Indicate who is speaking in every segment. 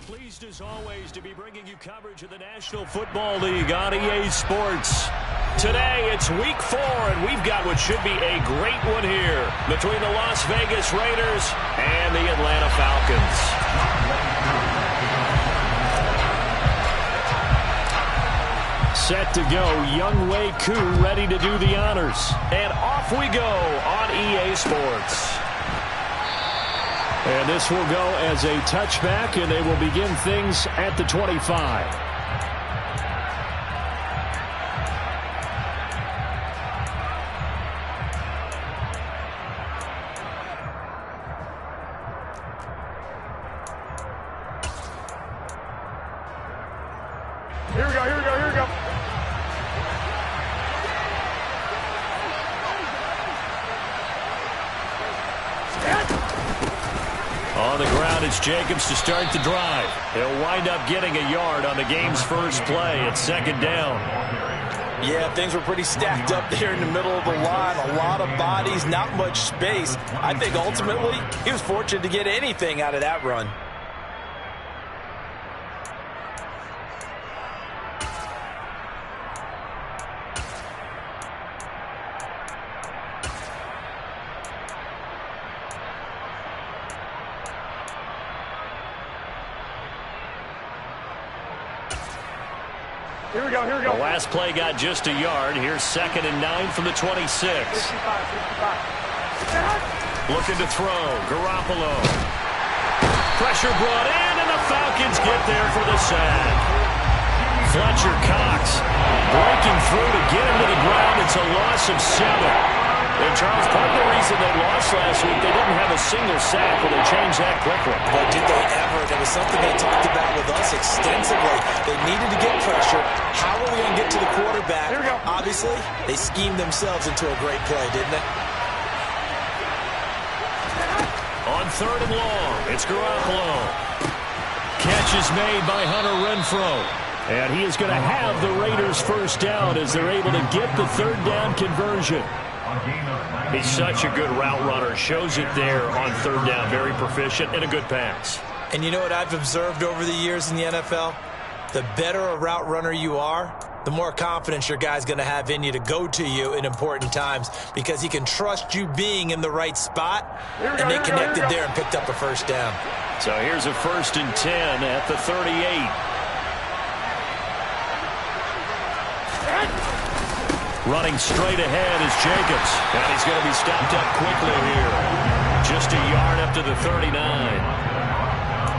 Speaker 1: Pleased as always to be bringing you coverage of the National Football League on EA Sports. Today it's week 4 and we've got what should be a great one here between the Las Vegas Raiders and the Atlanta Falcons. Set to go, Younghoe Koo ready to do the honors. And off we go on EA Sports. And this will go as a touchback, and they will begin things at the 25.
Speaker 2: Here we go, here we go, here we go.
Speaker 1: On the ground, it's Jacobs to start the drive. He'll wind up getting a yard on the game's first play. It's second down.
Speaker 3: Yeah, things were pretty stacked up there in the middle of the line. A lot of bodies, not much space. I think ultimately he was fortunate to get anything out of that run.
Speaker 2: Here we go, here we go.
Speaker 1: The last play got just a yard. Here's 2nd and 9 from the 26.
Speaker 2: 55.
Speaker 1: Looking to throw. Garoppolo. Pressure brought in, and the Falcons get there for the sack. Fletcher Cox breaking through to get him to the ground. It's a loss of 7. And Charles, part of the reason they lost last week, they didn't have a single sack. Well, they changed that quickly.
Speaker 3: But did they ever? That was something they talked about with us extensively. They needed to get pressure. How are we going to get to the quarterback?
Speaker 2: Here we go.
Speaker 3: Obviously, they schemed themselves into a great play, didn't they?
Speaker 1: On 3rd and long, it's Garoppolo. Catch is made by Hunter Renfrow. And he is going to have the Raiders first down as they're able to get the 3rd down conversion. He's such a good route runner. Shows it there on 3rd down. Very proficient and a good pass.
Speaker 3: And you know what I've observed over the years in the NFL? The better a route runner you are, the more confidence your guy's going to have in you to go to you in important times because he can trust you being in the right spot, and they connected there and picked up a first down.
Speaker 1: So here's a 1st and 10 at the 38. Running straight ahead is Jacobs. And he's going to be stopped up quickly here. Just a yard up to the 39.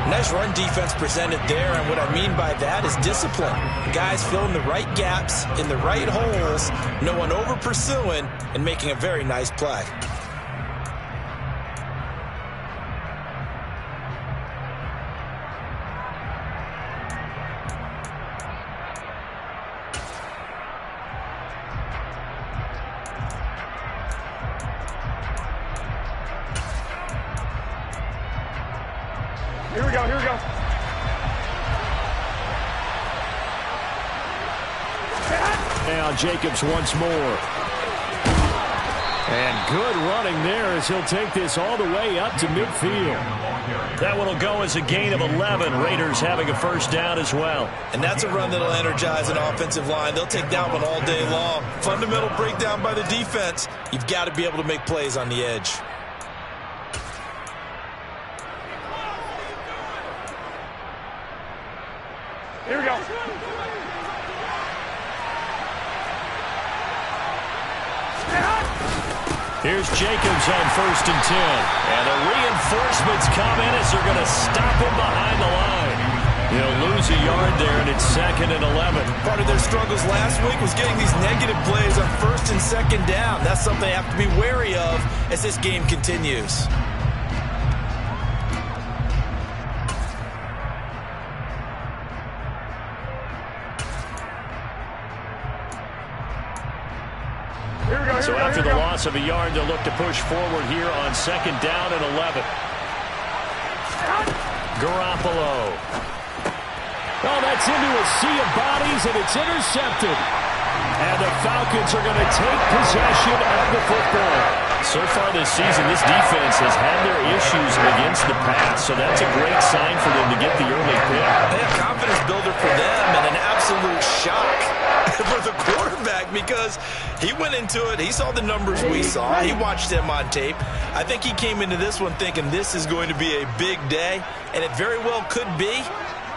Speaker 3: Nice run defense presented there, and what I mean by that is discipline. Guys filling the right gaps in the right holes, no one over pursuing, and making a very nice play.
Speaker 2: Here we go, here we go.
Speaker 1: Now Jacobs once more. And good running there as he'll take this all the way up to midfield. That one will go as a gain of 11. Raiders having a first down as well.
Speaker 3: And that's a run that'll energize an offensive line. They'll take that one all day long. Fundamental breakdown by the defense. You've got to be able to make plays on the edge.
Speaker 2: Here we go.
Speaker 1: Here's Jacobs on 1st and 10. And the reinforcements come in as they're going to stop him behind the line. He'll lose a yard there, and it's 2nd and 11.
Speaker 3: Part of their struggles last week was getting these negative plays on 1st and 2nd down. That's something they have to be wary of as this game continues.
Speaker 1: So after the loss of a yard, they'll look to push forward here on 2nd down and 11. Garoppolo. Oh, that's into a sea of bodies, and it's intercepted. And the Falcons are going to take possession of the football. So far this season, this defense has had their issues against the pass, so that's a great sign for them to get the early pick.
Speaker 3: because he went into it. He saw the numbers we saw. He watched them on tape. I think he came into this one thinking this is going to be a big day, and it very well could be.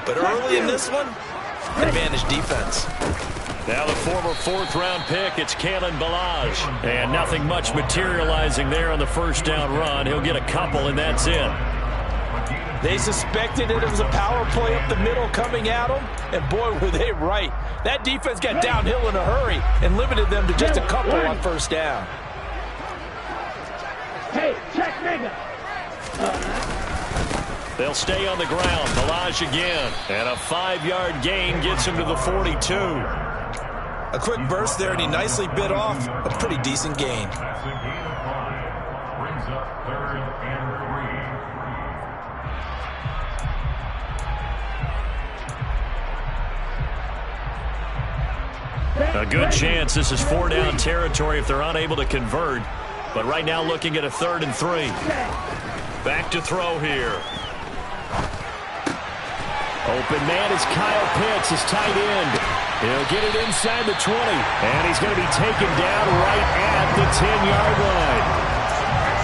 Speaker 3: But early in this one, advantage defense.
Speaker 1: Now the former fourth-round pick, it's Kalen Ballage. And nothing much materializing there on the first down run. He'll get a couple, and that's it.
Speaker 3: They suspected it was a power play up the middle coming at them, and boy, were they right. That defense got downhill in a hurry and limited them to just a couple on first down.
Speaker 2: Hey, check nigga.
Speaker 1: They'll stay on the ground. Ballage again. And a 5-yard gain gets him to the 42.
Speaker 3: A quick burst there, and he nicely bit off a pretty decent gain.
Speaker 1: A good chance this is 4-down territory if they're unable to convert. But right now looking at a 3rd and 3. Back to throw here. Open man is Kyle Pitts, his tight end. He'll get it inside the 20. And he's going to be taken down right at the 10-yard line.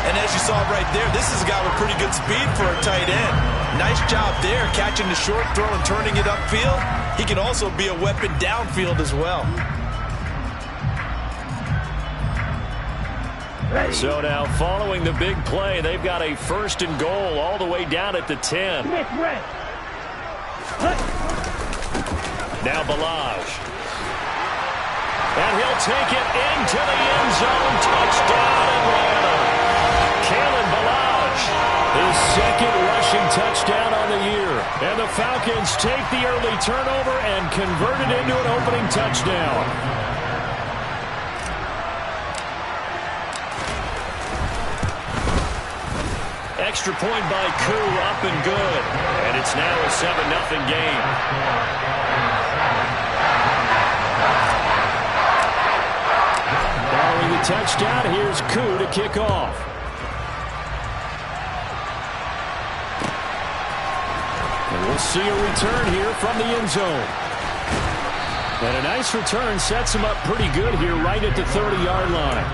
Speaker 3: And as you saw right there, this is a guy with pretty good speed for a tight end. Nice job there, catching the short throw and turning it upfield. He can also be a weapon downfield as well.
Speaker 1: So now following the big play, they've got a 1st and goal all the way down at the 10. Now Ballage. And he'll take it into the end zone. Touchdown Atlanta. Kalen Ballage, his 2nd rushing touchdown on the year. And the Falcons take the early turnover and convert it into an opening touchdown. Extra point by Koo, up and good. And it's now a 7-0 game. Following the touchdown, here's Koo to kick off. And we'll see a return here from the end zone. And a nice return sets him up pretty good here right at the 30-yard line.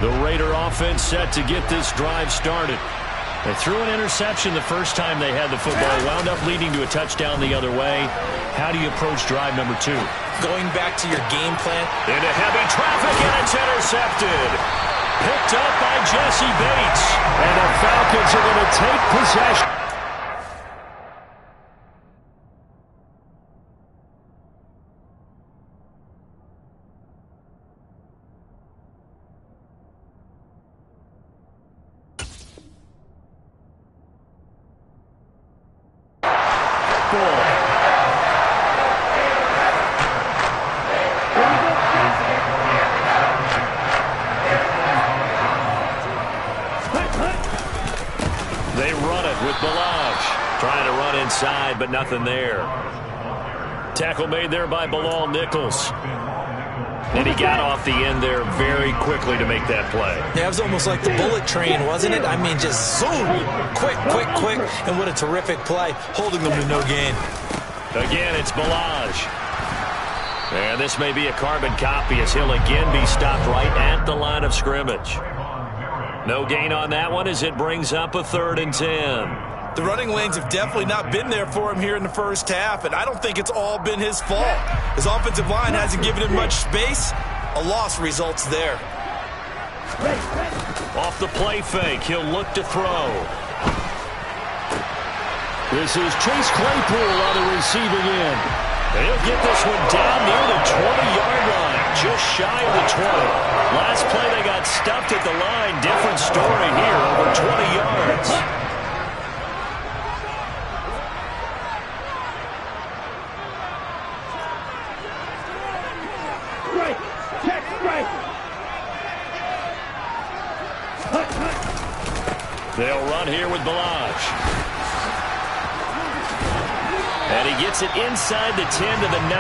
Speaker 1: The Raider offense set to get this drive started. They threw an interception the first time they had the football, wound up leading to a touchdown the other way. How do you approach drive number 2?
Speaker 3: Going back to your game plan.
Speaker 1: Into heavy traffic, and it's intercepted. Picked up by Jesse Bates. And the Falcons are going to take possession. They run it with Ballage. Trying to run inside, but nothing there. Tackle made there by Bilal Nichols. And he got off the end there very quickly to make that play.
Speaker 3: Yeah, it was almost like the bullet train, wasn't it? I mean, just zoom, quick, and what a terrific play, holding them to no gain.
Speaker 1: Again, it's Ballage. And this may be a carbon copy as he'll again be stopped right at the line of scrimmage. No gain on that one as it brings up a 3rd and 10.
Speaker 3: The running lanes have definitely not been there for him here in the first half, and I don't think it's all been his fault. His offensive line hasn't given him much space. A loss results there.
Speaker 1: Off the play fake, he'll look to throw. This is Chase Claypool on the receiving end. And he'll get this one down near the 20-yard line, just shy of the 20. Last play they got stuffed at the line. Different story here, over 20 yards.
Speaker 2: Strike! Check strike!
Speaker 1: They'll run here with Ballage. And he gets it inside the 10 to the 9.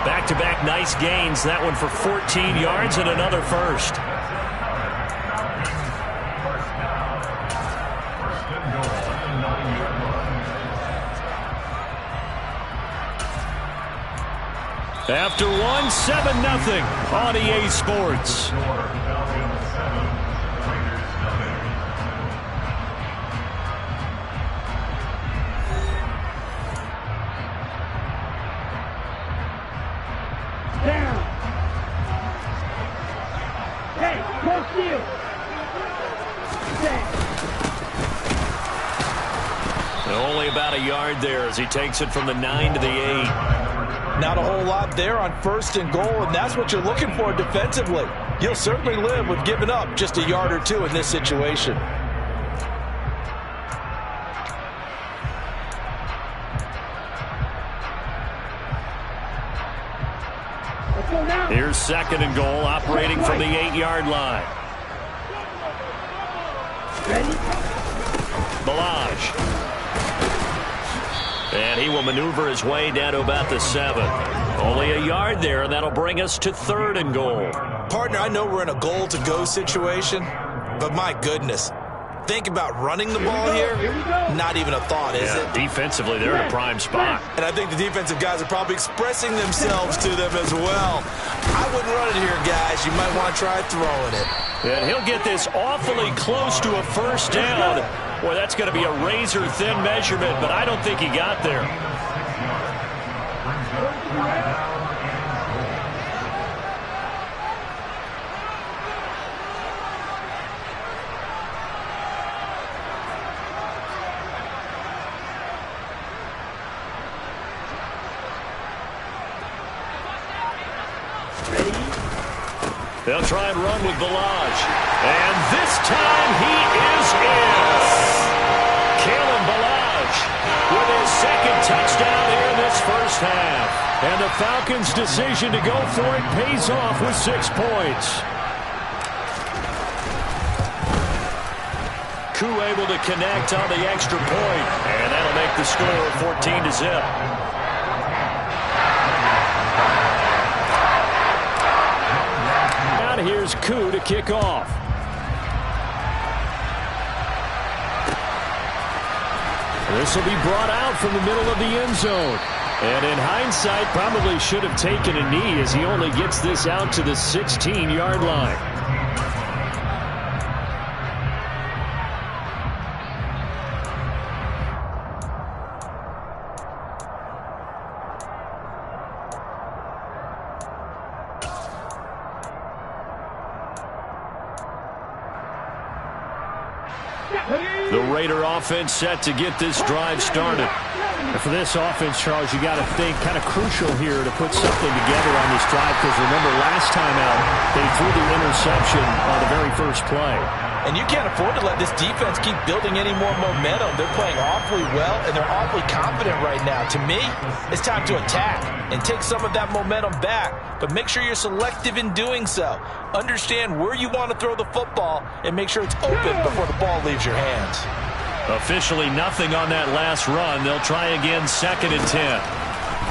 Speaker 1: Back-to-back nice gains. That one for 14 yards and another first. After one, 7-0 on EA Sports.
Speaker 2: Down. Hey, close you.
Speaker 1: Only about a yard there as he takes it from the 9 to the 8.
Speaker 3: Not a whole lot there on 1st and goal, and that's what you're looking for defensively. You'll certainly live with giving up just a yard or two in this situation.
Speaker 1: Here's 2nd and goal, operating from the 8-yard line. Balaj. And he will maneuver his way down to about the 7. Only a yard there, and that'll bring us to 3rd and goal.
Speaker 3: Partner, I know we're in a goal-to-go situation, but my goodness. Think about running the ball here. Not even a thought, is it?
Speaker 1: Defensively, they're in a prime spot.
Speaker 3: And I think the defensive guys are probably expressing themselves to them as well. I wouldn't run it here, guys. You might want to try throwing it.
Speaker 1: And he'll get this awfully close to a first down. Boy, that's going to be a razor-thin measurement, but I don't think he got there. They'll try and run with Balaj. And this time he is in. Kalen Balaj with his 2nd touchdown here in this first half. And the Falcons' decision to go for it pays off with 6 points. Koo able to connect on the extra point. And that'll make the score 14-0. Here's Koo to kick off. This will be brought out from the middle of the end zone. And in hindsight, probably should have taken a knee as he only gets this out to the 16-yard line. The Raider offense set to get this drive started.
Speaker 4: And for this offense, Charles, you got to think kind of crucial here to put something together on this drive, because remember last time out they threw the interception on the very first play.
Speaker 3: And you can't afford to let this defense keep building any more momentum. They're playing awfully well, and they're awfully confident right now. To me, it's time to attack and take some of that momentum back. But make sure you're selective in doing so. Understand where you want to throw the football and make sure it's open before the ball leaves your hands.
Speaker 1: Officially nothing on that last run. They'll try again, 2nd and 10.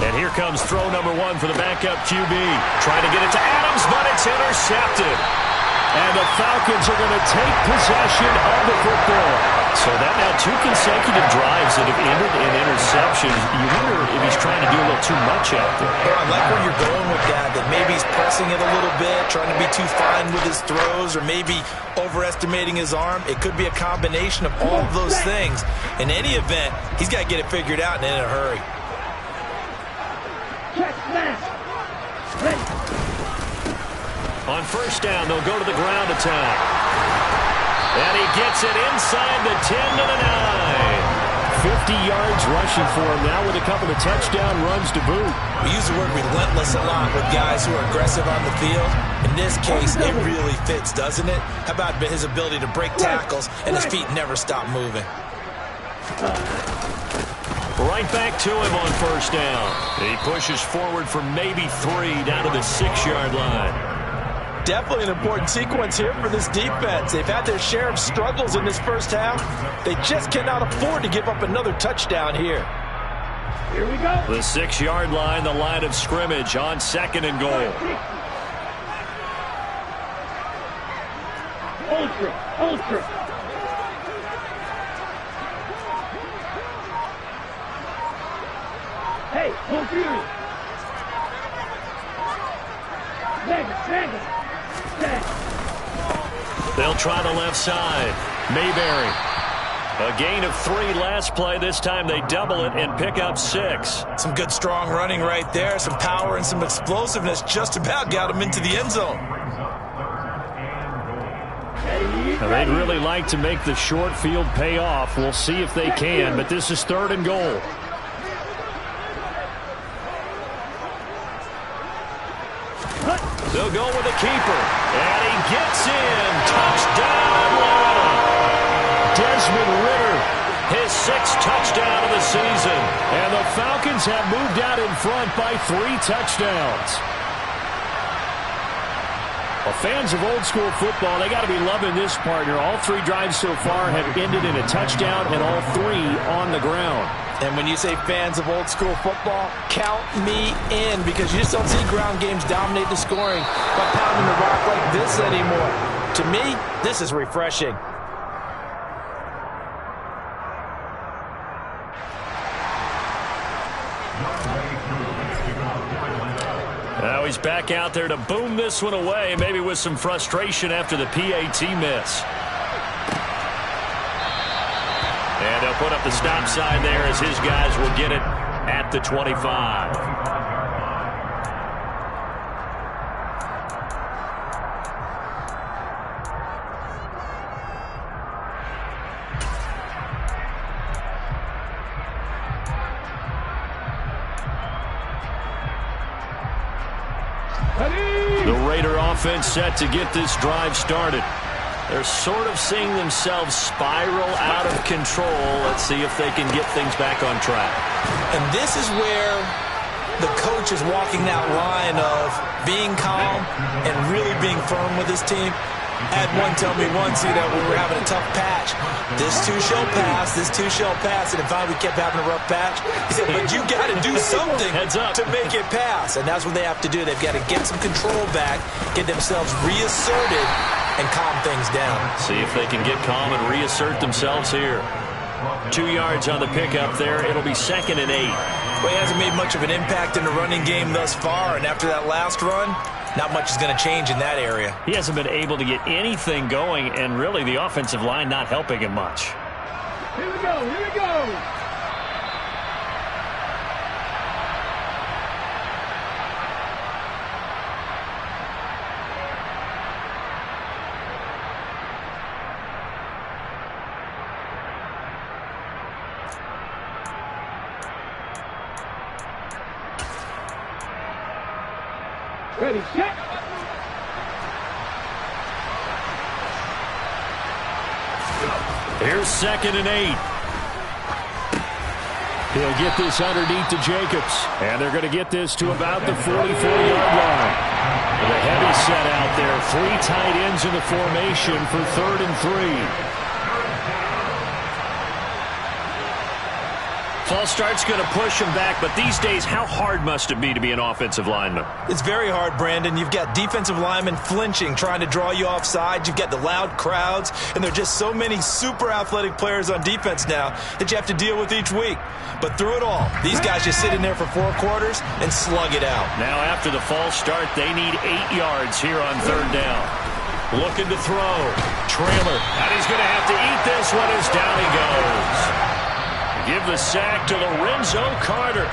Speaker 1: And here comes throw number 1 for the backup QB. Trying to get it to Adams, but it's intercepted. And the Falcons are going to take possession of the football. So that now 2 consecutive drives that have ended in interceptions. You wonder if he's trying to do a little too much out there.
Speaker 3: I like where you're going with that maybe he's pressing it a little bit, trying to be too fine with his throws, or maybe overestimating his arm. It could be a combination of all of those things. In any event, he's got to get it figured out and in a hurry.
Speaker 2: Check snap. Ready.
Speaker 1: On first down, they'll go to the ground attack. And he gets it inside the 10 to the 9. 50 yards rushing for him now with a couple of touchdown runs to boot.
Speaker 3: We use the word relentless a lot with guys who are aggressive on the field. In this case, it really fits, doesn't it? How about his ability to break tackles and his feet never stop moving?
Speaker 1: Right back to him on first down. He pushes forward for maybe 3 down to the 6-yard line.
Speaker 3: Definitely an important sequence here for this defense. They've had their share of struggles in this first half. They just cannot afford to give up another touchdown here.
Speaker 2: Here we go.
Speaker 1: The 6-yard line, the line of scrimmage on 2nd and goal.
Speaker 2: Ultra. Hey, home fury. Snag.
Speaker 1: They'll try the left side. Mayberry. A gain of 3 last play. This time they double it and pick up 6.
Speaker 3: Some good strong running right there. Some power and some explosiveness just about got him into the end zone.
Speaker 1: Now, they'd really like to make the short field pay off. We'll see if they can, but this is 3rd and goal. They'll go with a keeper. And he gets in. Touchdown, Atlanta. Desmond Ridder, his 6th touchdown of the season. And the Falcons have moved out in front by 3 touchdowns. Well, fans of old school football, they got to be loving this, partner. All 3 drives so far have ended in a touchdown, and all 3 on the ground.
Speaker 3: And when you say fans of old school football, count me in, because you just don't see ground games dominate the scoring by pounding the rock like this anymore. To me, this is refreshing.
Speaker 1: Now he's back out there to boom this one away, maybe with some frustration after the PAT miss. And they'll put up the stop sign there as his guys will get it at the 25. The Raider offense set to get this drive started. They're sort of seeing themselves spiral out of control. Let's see if they can get things back on track.
Speaker 3: And this is where the coach is walking that line of being calm and really being firm with his team. I had one tell me once, that we were having a tough patch. This too shall pass, this too shall pass. And finally we kept having a rough patch. He said, but you got to do something to make it pass. And that's what they have to do. They've got to get some control back, get themselves reasserted, and calm things down.
Speaker 1: See if they can get calm and reassert themselves here. 2 yards on the pickup there. It'll be 2nd and 8.
Speaker 3: Well, he hasn't made much of an impact in the running game thus far. And after that last run, not much is going to change in that area.
Speaker 1: He hasn't been able to get anything going, and really the offensive line not helping him much.
Speaker 2: Here we go. Ready, set.
Speaker 1: Here's 2nd and 8. He'll get this underneath to Jacobs. And they're going to get this to about the 44-yard line. With a heavy set out there. 3 tight ends in the formation for 3rd and 3. False start's going to push him back, but these days, how hard must it be to be an offensive lineman?
Speaker 3: It's very hard, Brandon. You've got defensive linemen flinching, trying to draw you off sides. You've got the loud crowds, and there are just so many super athletic players on defense now that you have to deal with each week. But through it all, these guys just sit in there for 4 quarters and slug it out.
Speaker 1: Now after the false start, they need 8 yards here on 3rd down. Looking to throw. Trailer. And he's going to have to eat this one as down he goes. Give the sack to Lorenzo Carter.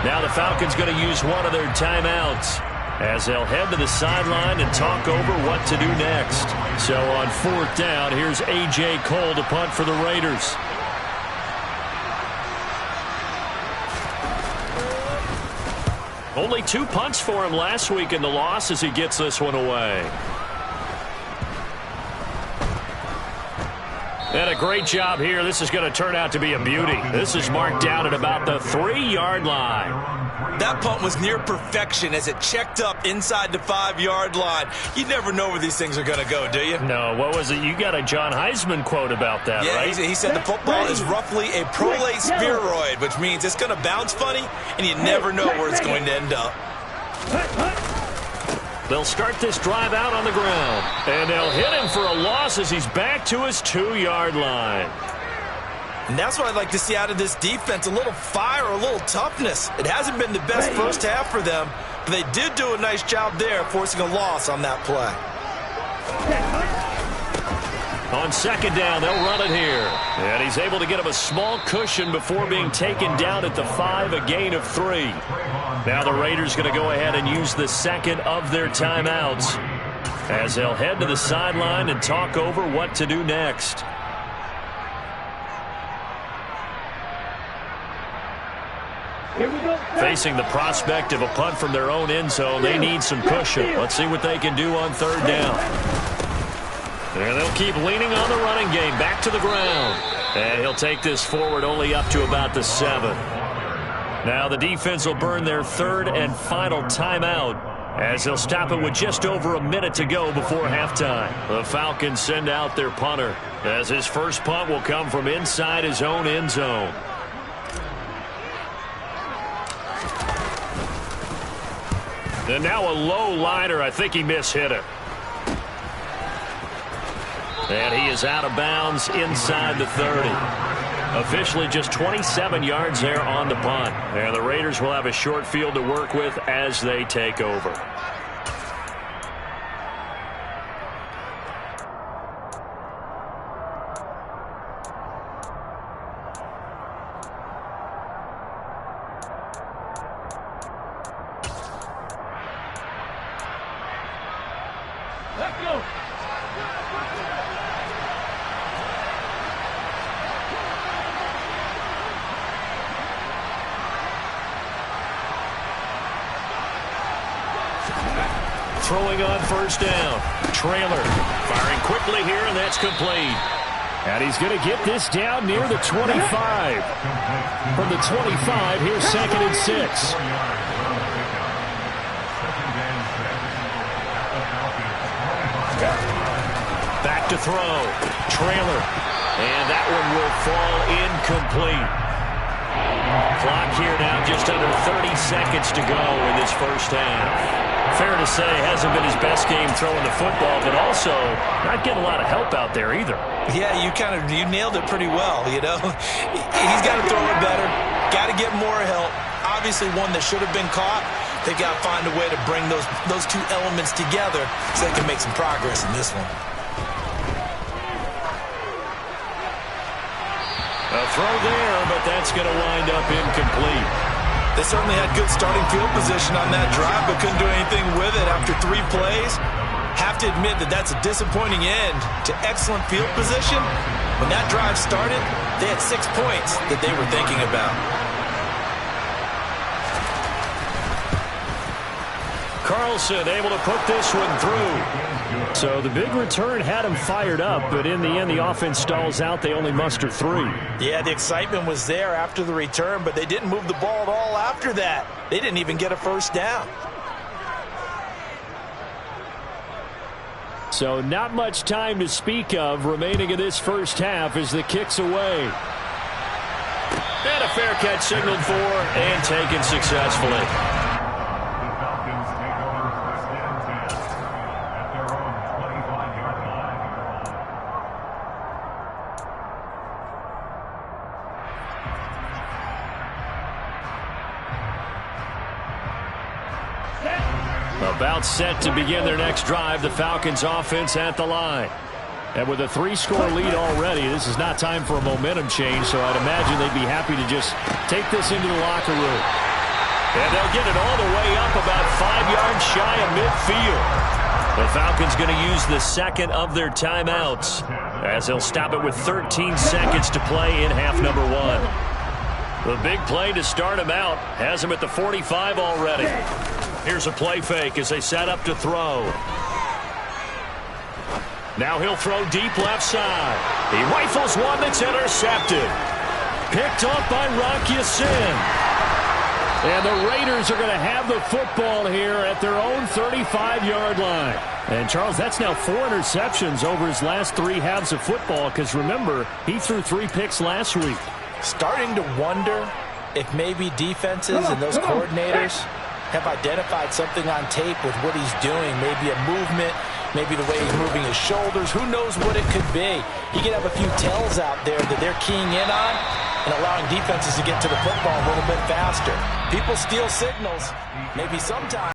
Speaker 1: Now the Falcons going to use one of their timeouts as they'll head to the sideline and talk over what to do next. So on 4th down, here's A.J. Cole to punt for the Raiders. Only 2 punts for him last week in the loss as he gets this one away. And a great job here. This is going to turn out to be a beauty. This is marked out at about the 3-yard line.
Speaker 3: That punt was near perfection as it checked up inside the 5-yard line. You never know where these things are going to go, do you?
Speaker 1: No, what was it? You got a John Heisman quote about that, right?
Speaker 3: Yeah, he said the football is roughly a prolate spheroid, which means it's going to bounce funny, and you never know where it's going to end up.
Speaker 1: They'll start this drive out on the ground, and they'll hit him for a loss as he's back to his 2-yard line.
Speaker 3: And that's what I'd like to see out of this defense, a little fire, a little toughness. It hasn't been the best first half for them, but they did do a nice job there forcing a loss on that play.
Speaker 1: On second down, they'll run it here. And he's able to get him a small cushion before being taken down at the 5, a gain of 3. Now the Raiders going to go ahead and use the second of their timeouts as they'll head to the sideline and talk over what to do next. Facing the prospect of a punt from their own end zone, they need some cushion. Let's see what they can do on third down. And they'll keep leaning on the running game. Back to the ground. And he'll take this forward only up to about the 7. Now the defense will burn their third and final timeout as they'll stop it with just over a minute to go before halftime. The Falcons send out their punter as his first punt will come from inside his own end zone. And now a low liner. I think he mishit it. And he is out of bounds inside the 30. Officially just 27 yards there on the punt. And the Raiders will have a short field to work with as they take over.
Speaker 2: Let's go.
Speaker 1: Throwing on first down. Trailer firing quickly here, and that's complete.
Speaker 4: And he's going to get this down near the 25. From the 25, here's 2nd and 6.
Speaker 1: Back to throw. Trailer. And that one will fall incomplete. Clock here now just under 30 seconds to go in this first half. Fair to say, hasn't been his best game throwing the football, but also not getting a lot of help out there either.
Speaker 3: Yeah, you nailed it pretty well, you know. He's got to throw it better, got to get more help. Obviously one that should have been caught. They've got to find a way to bring those two elements together so they can make some progress in this one.
Speaker 1: A throw there, but that's going to wind up incomplete.
Speaker 3: They certainly had good starting field position on that drive, but couldn't do anything with it after 3 plays. Have to admit that that's a disappointing end to excellent field position. When that drive started, they had 6 points that they were thinking about.
Speaker 1: Carlson able to put this one through.
Speaker 4: So the big return had him fired up, but in the end the offense stalls out. They only muster 3.
Speaker 3: Yeah, the excitement was there after the return, but they didn't move the ball at all after that. They didn't even get a first down.
Speaker 4: So not much time to speak of remaining in this first half as the kick's away.
Speaker 1: And a fair catch signaled for and taken successfully. About set to begin their next drive, the Falcons offense at the line.
Speaker 4: And with a 3-score lead already, this is not time for a momentum change, so I'd imagine they'd be happy to just take this into the locker room.
Speaker 1: And they'll get it all the way up about 5 yards shy of midfield. The Falcons going to use the second of their timeouts as they'll stop it with 13 seconds to play in half number 1. The big play to start him out has him at the 45 already. Here's a play fake as they set up to throw. Now he'll throw deep left side. He rifles one that's intercepted. Picked off by Rocky Sin.
Speaker 4: And the Raiders are going to have the football here at their own 35-yard line. And, Charles, that's now 4 interceptions over his last 3 halves of football because, remember, he threw 3 picks last week.
Speaker 3: Starting to wonder if maybe defenses and those coordinators have identified something on tape with what he's doing, maybe a movement, maybe the way he's moving his shoulders. Who knows what it could be? He could have a few tells out there that they're keying in on and allowing defenses to get to the football a little bit faster. People steal signals, maybe sometimes.